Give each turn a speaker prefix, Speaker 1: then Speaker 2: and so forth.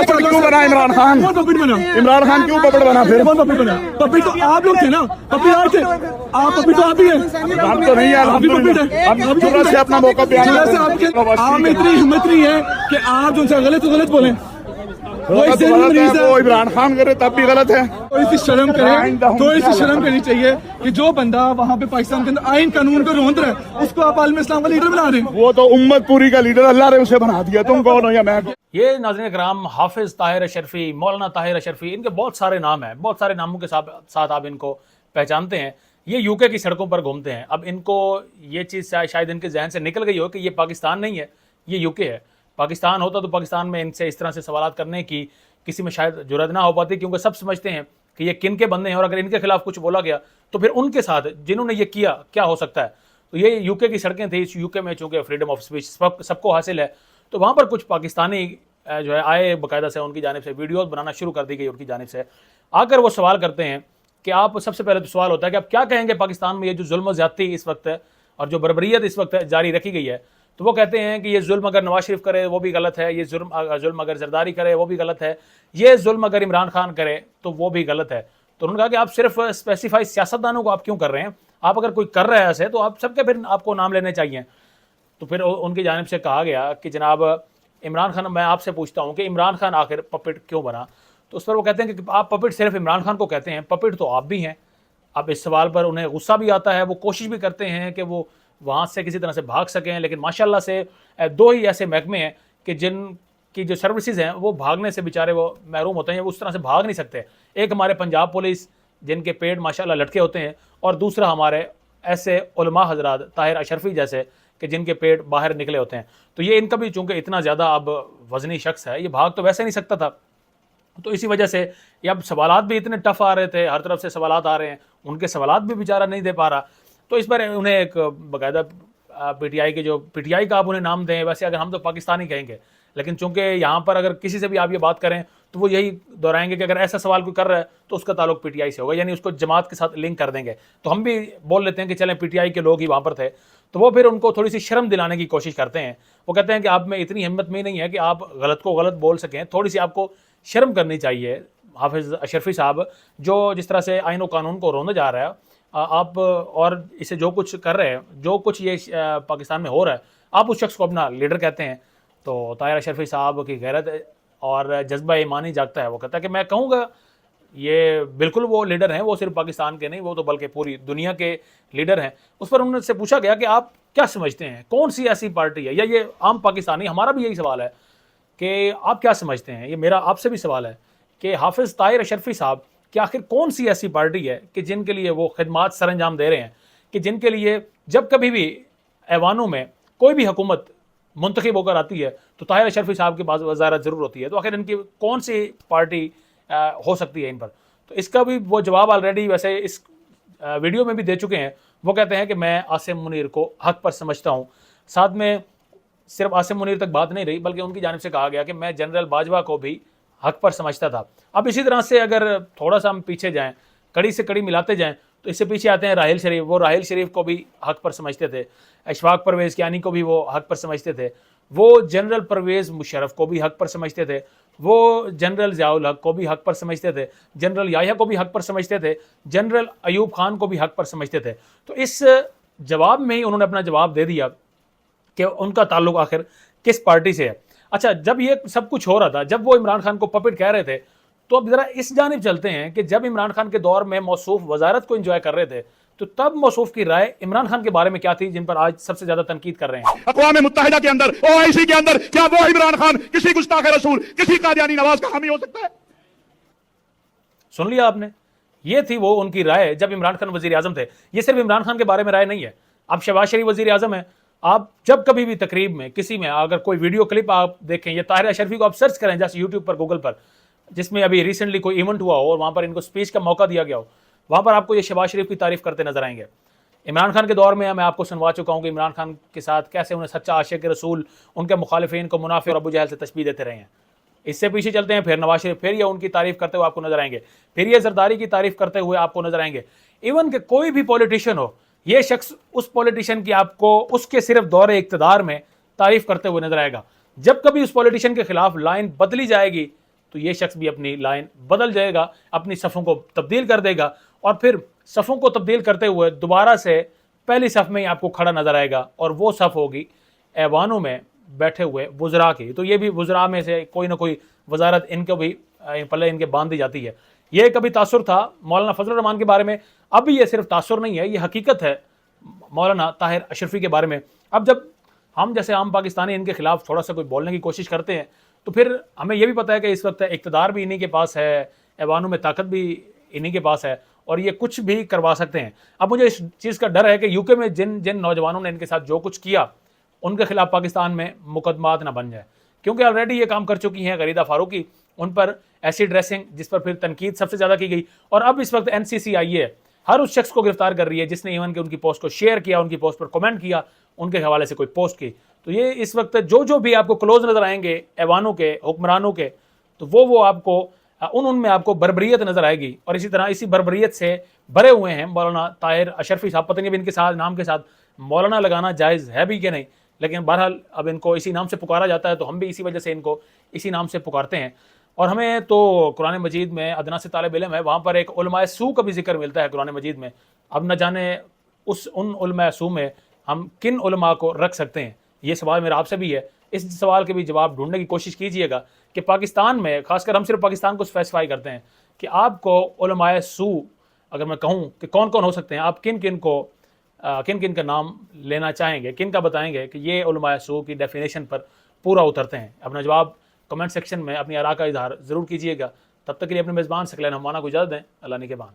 Speaker 1: Puppet क्यों बना इमरान खान?
Speaker 2: कौन पपेट बना?
Speaker 1: इमरान खान क्यों पपेट बना फिर?
Speaker 2: कौन पपेट बना? पपेट तो आप लोग थे ना, पपेट आप थे, आप पपेट तो आप ही हैं।
Speaker 1: हम तो नहीं है,
Speaker 2: आप भी पपेट है।
Speaker 1: हम जुर्रत से अपना मौका बयान
Speaker 2: जुर्रत से आपके आप में इतनी हिम्मत नहीं है कि आप जो उनसे गलत बोलें। वो इससे भी मरीज है,
Speaker 1: वो इमरान खान करे तब भी गलत है।
Speaker 2: थोड़ी सी शर्म करें, थोड़ी सी शर्म करनी चाहिए कि जो बंदा वहाँ पे पाकिस्तान के अंदर आइन कानून को रोंद रहा है उसको आप आलम इस्लाम का लीडर बना रहे हैं।
Speaker 1: वो तो उम्मत पूरी का लीडर अल्लाह ने उसे बना दिया, तुम कौन हो या मैं?
Speaker 3: ये नाज़रीन कराम हाफिज़ ताहिर अशरफी, मौलाना ताहिर अशरफी, इनके बहुत सारे नाम हैं, बहुत सारे नामों के साथ आप इनको पहचानते हैं। ये यूके की सड़कों पर घूमते हैं। अब इनको ये चीज़ शायद इनके जहन से निकल गई हो कि ये पाकिस्तान नहीं है, ये यूके है। पाकिस्तान होता तो पाकिस्तान में इनसे इस तरह से सवालात करने की किसी में शायद जुर्रत ना हो पाती, क्योंकि सब समझते हैं कि ये किन के बंदे हैं और अगर इनके खिलाफ कुछ बोला गया तो फिर उनके साथ जिन्होंने ये किया क्या हो सकता है। तो ये यूके की सड़कें थी। इस यूके में चूँकि फ्रीडम ऑफ स्पीच सबको हासिल है, तो वहाँ पर कुछ पाकिस्तानी जो है आए बाकायदा से उनकी जानिब से वीडियोस बनाना शुरू कर दी गई उनकी जानिब से। आकर वो सवाल करते हैं कि आप, सबसे पहले तो सवाल होता है कि आप क्या कहेंगे पाकिस्तान में ये जो जुल्म ज़्यादती इस वक्त है और जो बर्बरियत इस वक्त जारी रखी गई है। तो वो कहते हैं कि ये जुल्म अगर नवाज शरीफ करे वो भी गलत है, ये जुल्म अगर जरदारी करे वो भी गलत है, ये जुल्म अगर इमरान खान करे तो वो भी गलत है। तो उन्होंने कहा कि आप सिर्फ स्पेसिफाई सियासतदानों को आप क्यों कर रहे हैं? आप अगर कोई कर रहा है ऐसे तो आप सबके फिर आपको नाम लेने चाहिए। तो फिर उनकी जानिब से कहा गया कि जनाब इमरान खान, मैं आपसे पूछता हूँ कि इमरान खान आखिर पपेट क्यों बना? तो उस पर वो कहते हैं कि आप पपेट सिर्फ इमरान खान को कहते हैं, पपेट तो आप भी हैं। अब इस सवाल पर उन्हें गुस्सा भी आता है, वो कोशिश भी करते हैं कि वो वहाँ से किसी तरह से भाग सकें, लेकिन माशाल्लाह से दो ही ऐसे महकमे हैं कि जिनकी जो सर्विसेज हैं वो भागने से बेचारे वो महरूम होते हैं, वो उस तरह से भाग नहीं सकते। एक हमारे पंजाब पुलिस जिनके पेड़ माशाल्लाह लटके होते हैं, और दूसरा हमारे ऐसे उलमा हजरात ताहिर अशरफी जैसे कि जिनके पेट बाहर निकले होते हैं। तो ये इनका भी चूँकि इतना ज़्यादा अब वज़नी शख्स है, ये भाग तो वैसे नहीं सकता था। तो इसी वजह से ये अब सवालात भी इतने टफ आ रहे थे, हर तरफ से सवालात आ रहे हैं, उनके सवालात भी बेचारा नहीं दे पा रहा। तो इस पर उन्हें एक बाकायदा पीटीआई के, जो पीटीआई का आप उन्हें नाम दें, वैसे अगर हम तो पाकिस्तानी कहेंगे, लेकिन चूंकि यहाँ पर अगर किसी से भी आप ये बात करें तो वो यही दोहराएंगे कि अगर ऐसा सवाल कोई कर रहा है तो उसका ताल्लुक पीटीआई से होगा, यानी उसको जमात के साथ लिंक कर देंगे। तो हम भी बोल लेते हैं कि चलें पीटीआई के लोग ही वहाँ पर थे। तो वो फिर उनको थोड़ी सी शर्म दिलाने की कोशिश करते हैं। वो कहते हैं कि आप में इतनी हिम्मत में नहीं है कि आप गलत को गलत बोल सकें, थोड़ी सी आपको शर्म करनी चाहिए हाफिज़ अशरफी साहब, जो जिस तरह से आइन व कानून को रोंदा जा रहा है आप, और इसे जो कुछ कर रहे हैं, जो कुछ ये पाकिस्तान में हो रहा है, आप उस शख्स को अपना लीडर कहते हैं। तो ताहिर अशरफी साहब की गैरत और जज्बा ईमानी जागता है। वो कहता है कि मैं कहूँगा ये बिल्कुल वो लीडर हैं, वो सिर्फ पाकिस्तान के नहीं, वो तो बल्कि पूरी दुनिया के लीडर हैं। उस पर उनसे पूछा गया कि आप क्या समझते हैं, कौन सी ऐसी पार्टी है, या ये आम पाकिस्तानी, हमारा भी यही सवाल है कि आप क्या समझते हैं, ये मेरा आपसे भी सवाल है कि हाफिज़ ताहिर अशरफी साहब कि आखिर कौन सी ऐसी पार्टी है कि जिनके लिए वो खिदमात सर अंजाम दे रहे हैं, कि जिनके लिए जब कभी भी ऐवानों में कोई भी हुकूमत मुंतखब होकर आती है तो ताहिर अशरफी साहब के पास वज़ारत ज़रूर होती है। तो आखिर इनकी कौन सी पार्टी हो सकती है इन पर? तो इसका भी वो जवाब ऑलरेडी वैसे इस वीडियो में भी दे चुके हैं। वो कहते हैं कि मैं आसिम मुनीर को हक पर समझता हूँ। साथ में सिर्फ आसिम मुनीर तक बात नहीं रही, बल्कि उनकी जानिब से कहा गया कि मैं जनरल बाजवा को भी हक पर समझता था। अब इसी तरह से अगर थोड़ा सा हम पीछे जाएं, कड़ी से कड़ी मिलाते जाएं, तो इससे पीछे आते हैं राहिल शरीफ। वो राहिल शरीफ को भी हक पर समझते थे, अशफाक परवेज़ कियानी को भी वो हक पर समझते थे, वो जनरल परवेज़ मुशर्रफ को भी हक पर समझते थे, वो जनरल ज़ियाउल हक को भी हक पर समझते थे, जनरल याह्या को भी हक पर समझते थे, जनरल अयूब खान को भी हक पर समझते थे। तो इस जवाब में ही उन्होंने अपना जवाब दे दिया कि उनका ताल्लुक आखिर किस पार्टी से है। अच्छा, जब ये सब कुछ हो रहा था, जब वो इमरान खान को पपेट कह रहे थे, तो अब ज़रा इस जानिब चलते हैं कि जब इमरान खान के दौर में मौसूफ वजारत को एंजॉय कर रहे थे, तो तब मौसूफ की राय इमरान खान के बारे में क्या थी, जिन पर आज सबसे ज्यादा तनकीद कर रहे हैं।
Speaker 1: अक़वाम मुत्तहिदा के अंदर, ओआईसी के अंदर, क्या वो इमरान खान किसी गुस्ताख रसूल, किसी कादियानी नवाज का हामी हो सकता है?
Speaker 3: सुन लिया आपने, ये थी वो उनकी राय जब इमरान खान वजीर आजम थे। ये सिर्फ इमरान खान के बारे में राय नहीं है। अब शहबाज शरीफ वजीर आजम है, आप जब कभी भी तकरीब में किसी में अगर कोई वीडियो क्लिप आप देखें, या ताहिर अशरफी को आप सर्च करें जैसे यूट्यूब पर, गूगल पर, जिसमें अभी रिसेंटली कोई इवेंट हुआ हो और वहाँ पर इनको स्पीच का मौका दिया गया हो, वहाँ पर आपको ये शहबाज शरीफ की तारीफ करते नजर आएंगे। इमरान खान के दौर में मैं आपको सुनवा चुका हूँ कि इमरान खान के साथ कैसे उन्हें सच्चा आशिक रसूल, उनके मुखालिफिन को मुनाफिक और अबू जहल से तशबीह देते रहे हैं। इससे पीछे चलते हैं, फिर नवाज शरीफ, फिर ये उनकी तारीफ करते हुए आपको नजर आएंगे, फिर ये जरदारी की तारीफ करते हुए आपको नजर आएंगे। इवन के कोई भी पॉलिटिशियन हो, ये शख्स उस पॉलिटिशियन की आपको उसके सिर्फ दौरे इक्तदार में तारीफ करते हुए नजर आएगा। जब कभी उस पॉलिटिशियन के खिलाफ लाइन बदली जाएगी تو یہ شخص بھی اپنی لائن بدل جائے گا, اپنی صفوں کو تبدیل کر دے گا, اور پھر صفوں کو تبدیل کرتے ہوئے دوبارہ سے پہلی صف میں ہی آپ کو کھڑا نظر آئے گا, اور وہ صف ہوگی ایوانوں میں بیٹھے ہوئے وزراء کی. تو یہ بھی وزراء میں سے کوئی نہ کوئی وزارت ان کو بھی پلے ان کے باندھ دی جاتی ہے. یہ کبھی تاثر تھا مولانا فضل الرحمان کے بارے میں, اب بھی یہ صرف تاثر نہیں ہے, یہ حقیقت ہے مولانا طاہر اشرفی کے بارے میں. اب جب ہم جیسے عام پاکستانی ان کے خلاف تھوڑا سا کوئی بولنے کی کوشش کرتے ہیں تو پھر ہمیں یہ بھی پتہ ہے کہ اس وقت اقتدار بھی انہی کے پاس ہے, ایوانوں میں طاقت بھی انہی کے پاس ہے, اور یہ کچھ بھی کروا سکتے ہیں. اب مجھے اس چیز کا ڈر ہے کہ یو کے میں جن نوجوانوں نے ان کے ساتھ جو کچھ کیا ان کے خلاف پاکستان میں مقدمات نہ بن جائے, کیونکہ آلریڈی یہ کام کر چکی ہیں غریدہ فاروقی, ان پر ایسی ڈریسنگ جس پر پھر تنقید سب سے زیادہ کی گئی, اور اب اس وقت NCCIA ہر اس شخص کو گرفتار کر رہی ہے جس نے ایون کہ ان کی پوسٹ کو شیئر کیا, ان کی پوسٹ پر کمنٹ کیا, ان کے حوالے سے کوئی پوسٹ کی. تو یہ اس وقت جو بھی آپ کو کلوز نظر آئیں گے ایوانوں کے, حکمرانوں کے, تو وہ آپ کو ان میں آپ کو بربریت نظر آئے گی. اور اسی طرح اسی بربریت سے بھرے ہوئے ہیں مولانا طاہر اشرفی صاحب. پتہ نہیں اب ان کے ساتھ نام کے ساتھ مولانا لگانا جائز ہے بھی کہ نہیں, لیکن بہرحال اب ان کو اسی نام سے پکارا جاتا ہے, تو ہم بھی اسی وجہ سے ان کو اسی نام سے پکارتے ہیں. اور ہمیں تو قرآن مجید میں ادنا سے طالب علم ہے, وہاں پر ایک علماء سو کا بھی ذکر ملتا ہے قرآن مجید میں. اب نہ جانے ان علماء سو میں ہم کن علماء کو رکھ سکتے ہیں. یہ سوال میرا آپ سے بھی ہے, اس سوال کے بھی جواب ڈھونڈنے کی کوشش کیجئے گا کہ پاکستان میں, خاص کر ہم صرف پاکستان کو اسپیسیفائی کرتے ہیں, کہ آپ کو علماء سو اگر میں کہوں کہ کون کون ہو سکتے ہیں, آپ کن کن کا نام لینا چاہیں گے, کن کا بتائیں گے کہ یہ علماء سو کی ڈیفینیشن پر پورا اترتے ہیں. اپنا جواب کمنٹ سیکشن میں اپنی آراء کا اظہار ضرور کیجئے گا. تب تک کے لیے اپنے میزبان ثقلین حمانہ کو اجازت دیں. اللہ نگہبان.